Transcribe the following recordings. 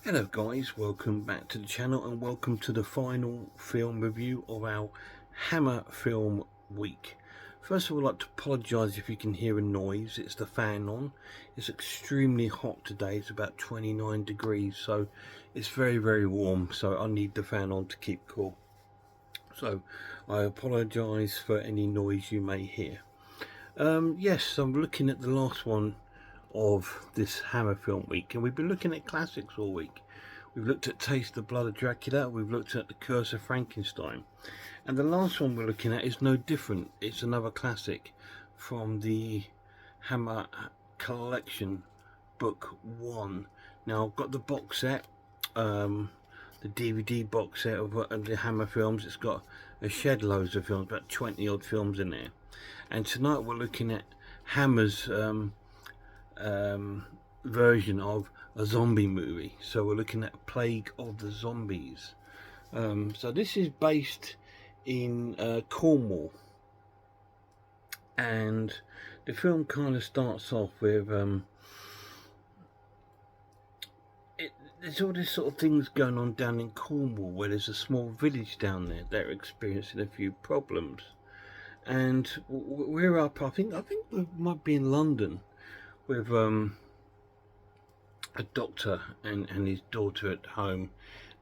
Hello guys, welcome back to the channel and welcome to the final film review of our Hammer film week. First of all, I'd like to apologise if you can hear a noise. It's the fan on. It's extremely hot today. It's about 29 degrees, so it's very warm, so I need the fan on to keep cool. So I apologise for any noise you may hear. Yes, I'm looking at the last one of this Hammer film week, and we've been looking at classics all week. We've looked at Taste the Blood of Dracula, we've looked at The Curse of Frankenstein, and the last one we're looking at is no different. It's another classic from the Hammer collection, book 1. Now I've got the box set, the DVD box set of the Hammer films. It's got a shed loads of films, about 20 odd films in there, and tonight we're looking at Hammer's version of a zombie movie. So we're looking at Plague of the Zombies. So this is based in Cornwall, and the film kind of starts off with there's all this sort of things going on down in Cornwall, where there's a small village down there that are experiencing a few problems, and we're up. I think we might be in London with a doctor and his daughter at home,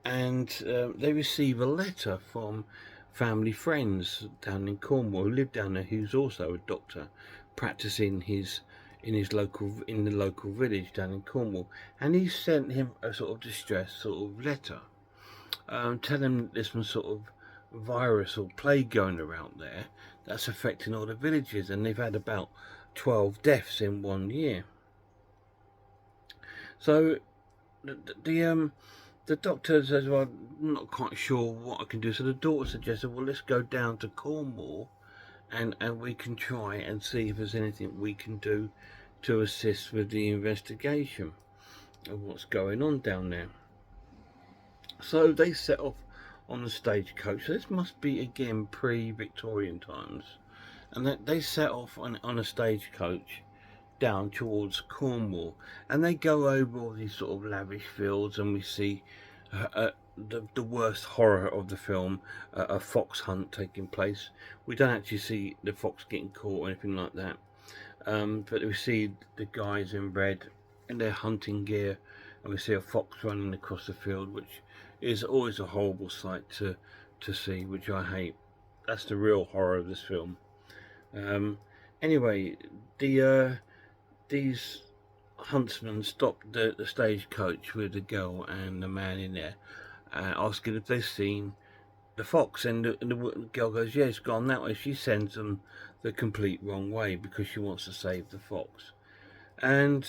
and they receive a letter from family friends down in Cornwall who live down there, who's also a doctor practicing in the local village down in Cornwall, and he sent him a sort of distress sort of letter, telling him there's some sort of virus or plague going around there that's affecting all the villages, and they've had about 12 deaths in 1 year. So the doctor says, well, I'm not quite sure what I can do. So the daughter suggested, well, let's go down to Cornwall and we can try and see if there's anything we can do to assist with the investigation of what's going on down there. So they set off on the stagecoach. So this must be again pre-Victorian times, and they set off on a stagecoach down towards Cornwall, and they go over all these sort of lavish fields, and we see the worst horror of the film, a fox hunt taking place. We don't actually see the fox getting caught or anything like that, but we see the guys in red in their hunting gear, and we see a fox running across the field, which is always a horrible sight to see, which I hate. That's the real horror of this film. Anyway, these huntsmen stopped the stagecoach with the girl and the man in there, asking if they've seen the fox, and the girl goes, yeah, it's gone that way. She sends them the complete wrong way because she wants to save the fox, and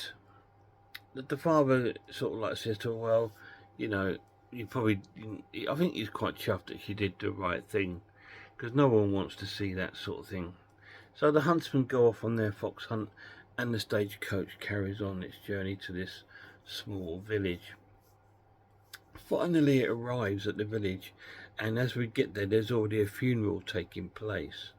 the father sort of like says to her, well, you know, I think he's quite chuffed that she did the right thing, because no one wants to see that sort of thing. So the huntsmen go off on their fox hunt, and the stagecoach carries on its journey to this small village. Finally it arrives at the village, and as we get there, there's already a funeral taking place.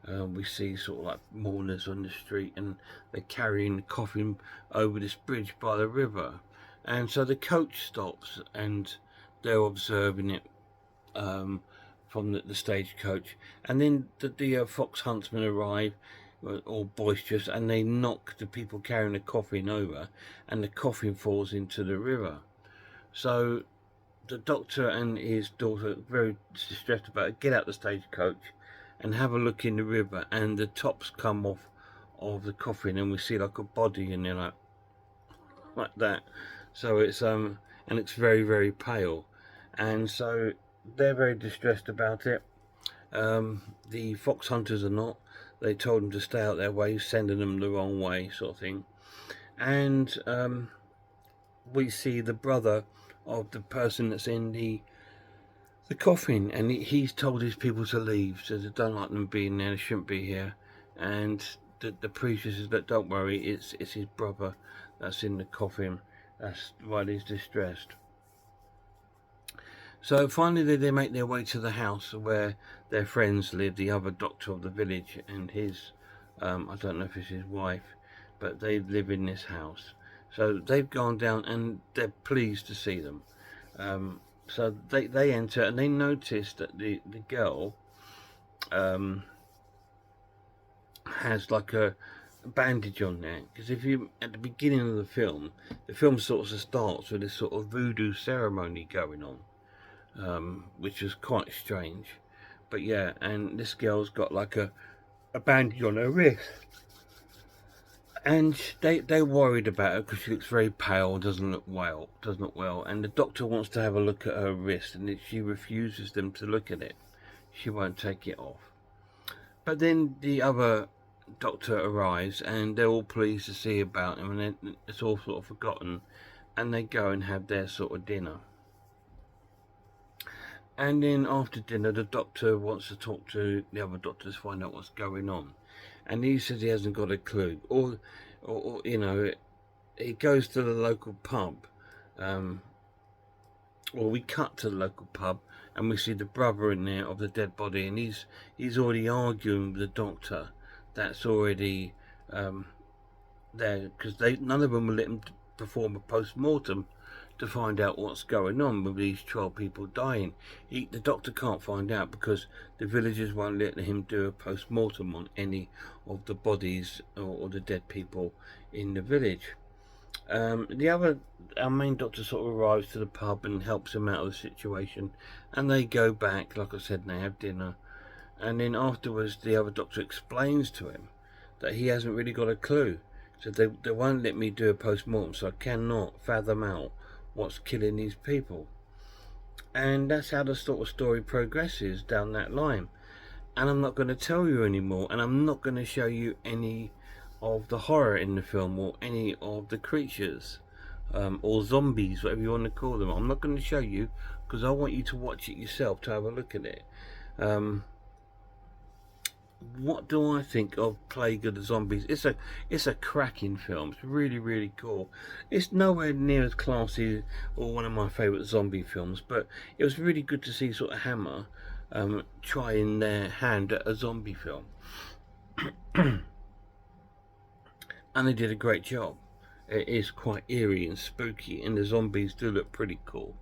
We see sort of like mourners on the street, and they're carrying the coffin over this bridge by the river. And so the coach stops, and they're observing it from the stagecoach, and then the fox huntsmen arrive, all boisterous, and they knock the people carrying the coffin over, and the coffin falls into the river. So the doctor and his daughter, very distressed about it, get out the stagecoach and have a look in the river, and the tops come off of the coffin, and we see like a body in there, like that. So it's and it's very pale, and so they're very distressed about it. The fox hunters are not. They told them to stay out their way, sending them the wrong way, sort of thing. And we see the brother of the person that's in the coffin, and he's told his people to leave, so they don't like them being there, they shouldn't be here. And the priest says that don't worry, it's his brother that's in the coffin. That's why he's distressed. So finally they make their way to the house where their friends live, the other doctor of the village and his, I don't know if it's his wife, but they live in this house. So they've gone down and they're pleased to see them. So they enter and they notice that the girl has like a bandage on there, because if you at the beginning of the film sort of starts with this sort of voodoo ceremony going on, which is quite strange. But yeah, and this girl's got like a bandage on her wrist, and they're worried about her because she looks very pale, doesn't look well, and the doctor wants to have a look at her wrist, and she refuses them to look at it. She won't take it off. But then the other doctor arrives and they're all pleased to see about him, and then it's all sort of forgotten, and they go and have their sort of dinner. And then after dinner the doctor wants to talk to the other doctors to find out what's going on, and he says he hasn't got a clue, or you know, he goes to the local pub, or we cut to the local pub and we see the brother in there of the dead body, and he's already arguing with the doctor that's already there, because none of them will let him perform a post-mortem to find out what's going on with these 12 people dying. The doctor can't find out because the villagers won't let him do a post-mortem on any of the bodies or the dead people in the village. Our main doctor sort of arrives to the pub and helps him out of the situation, and they go back, like I said, and they have dinner. And then afterwards the other doctor explains to him that he hasn't really got a clue. So they won't let me do a post-mortem, so I cannot fathom out what's killing these people. And that's how the sort of story progresses down that line. And I'm not going to tell you anymore, and I'm not going to show you any of the horror in the film or any of the creatures, or zombies, whatever you want to call them. I'm not going to show you because I want you to watch it yourself, to have a look at it. What do I think of Plague of the Zombies? It's a cracking film. It's really, really cool. It's nowhere near as classy or one of my favourite zombie films, but it was really good to see sort of Hammer trying their hand at a zombie film. And they did a great job. It is quite eerie and spooky, and the zombies do look pretty cool.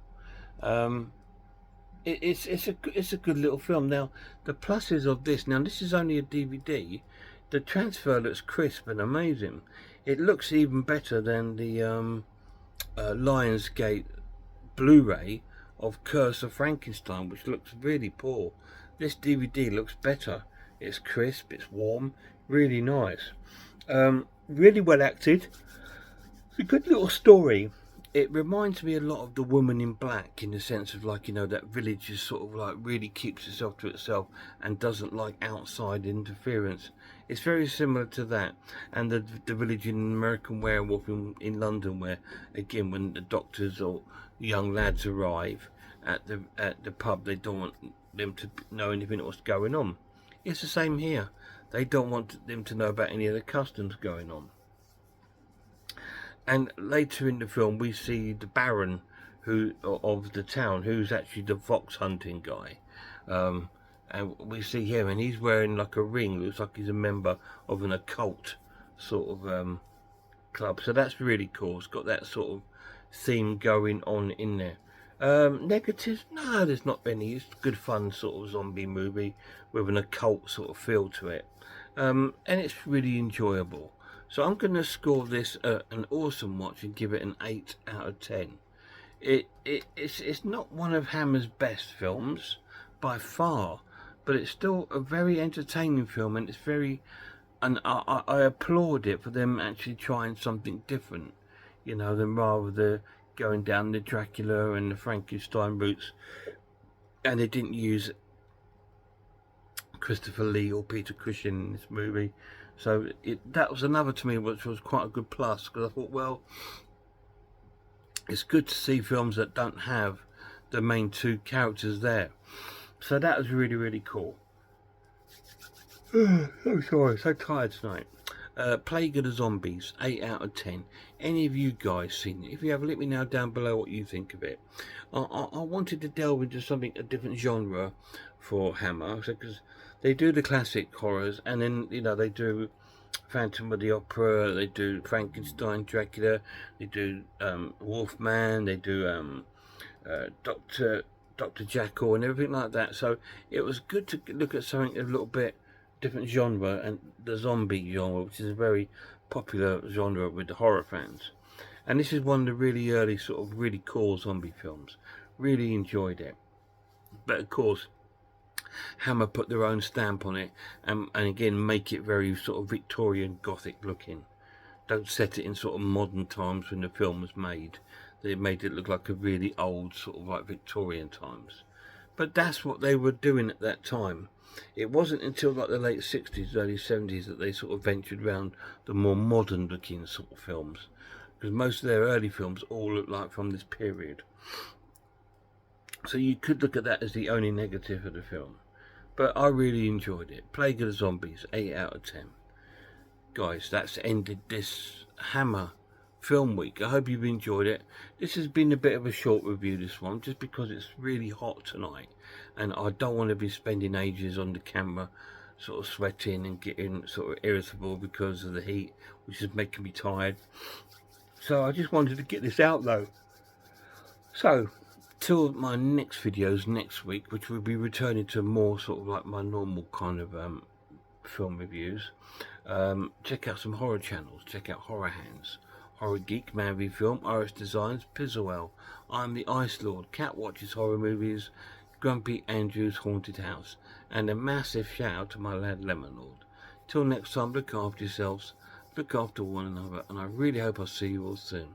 It's a good little film. Now the pluses of this, now this is only a DVD. The transfer looks crisp and amazing. It looks even better than the Lionsgate Blu-ray of Curse of Frankenstein, which looks really poor. This DVD looks better. It's crisp, it's warm, really nice. Really well acted. It's a good little story. It reminds me a lot of The Woman in Black, in the sense of, like, you know, that village is sort of like really keeps itself to itself and doesn't like outside interference. It's very similar to that, and the village in American Werewolf in London, where again when the doctors or young lads arrive at the pub, they don't want them to know anything what's going on. It's the same here. They don't want them to know about any of the customs going on. And later in the film we see the Baron of the town, who's actually the fox hunting guy, and we see him, and he's wearing like a ring. Looks like he's a member of an occult sort of club, so that's really cool. It's got that sort of theme going on in there. Negatives? No, there's not any. It's a good fun sort of zombie movie with an occult sort of feel to it, and it's really enjoyable. So I'm going to score this an awesome watch and give it an 8 out of 10. It's not one of Hammer's best films by far, but it's still a very entertaining film, and it's very, and I applaud it for them actually trying something different, you know, than rather the going down the Dracula and the Frankenstein routes. And they didn't use Christopher Lee or Peter Cushing in this movie. So that was another to me, which was quite a good plus, because I thought, well, it's good to see films that don't have the main two characters there. So that was really, really cool. So sorry, so tired tonight. Plague of the Zombies, 8 out of 10. Any of you guys seen it? If you have, let me know down below what you think of it. I wanted to delve into something, a different genre for Hammer, because they do the classic horrors, and then, you know, they do Phantom of the Opera, they do Frankenstein, Dracula, they do Wolfman, they do Dr. Jekyll and everything like that. So it was good to look at something a little bit different genre, and the zombie genre, which is a very popular genre with the horror fans. And this is one of the really early sort of really cool zombie films. Really enjoyed it. But of course, Hammer put their own stamp on it, and again make it very sort of Victorian Gothic looking. Don't set it in sort of modern times when the film was made. They made it look like a really old sort of like Victorian times. But that's what they were doing at that time. It wasn't until like the late 60s, early 70s that they sort of ventured around the more modern looking sort of films. Because most of their early films all look like from this period. So you could look at that as the only negative of the film. But I really enjoyed it. Plague of the Zombies, 8 out of 10. Guys, that's ended this Hammer film week. I hope you've enjoyed it. This has been a bit of a short review, this one, just because it's really hot tonight. And I don't want to be spending ages on the camera, sort of sweating and getting sort of irritable because of the heat, which is making me tired. So I just wanted to get this out though. So, till my next videos next week, which will be returning to more sort of like my normal kind of film reviews, check out some horror channels. Check out Horror Hands, Horror Geek, Man v Film, Iris Designs, Pizzlewell, I'm the Ice Lord, Cat Watches Horror Movies, Grumpy Andrew's Haunted House, and a massive shout out to my lad Lemon Lord. Till next time, look after yourselves, look after one another, and I really hope I'll see you all soon.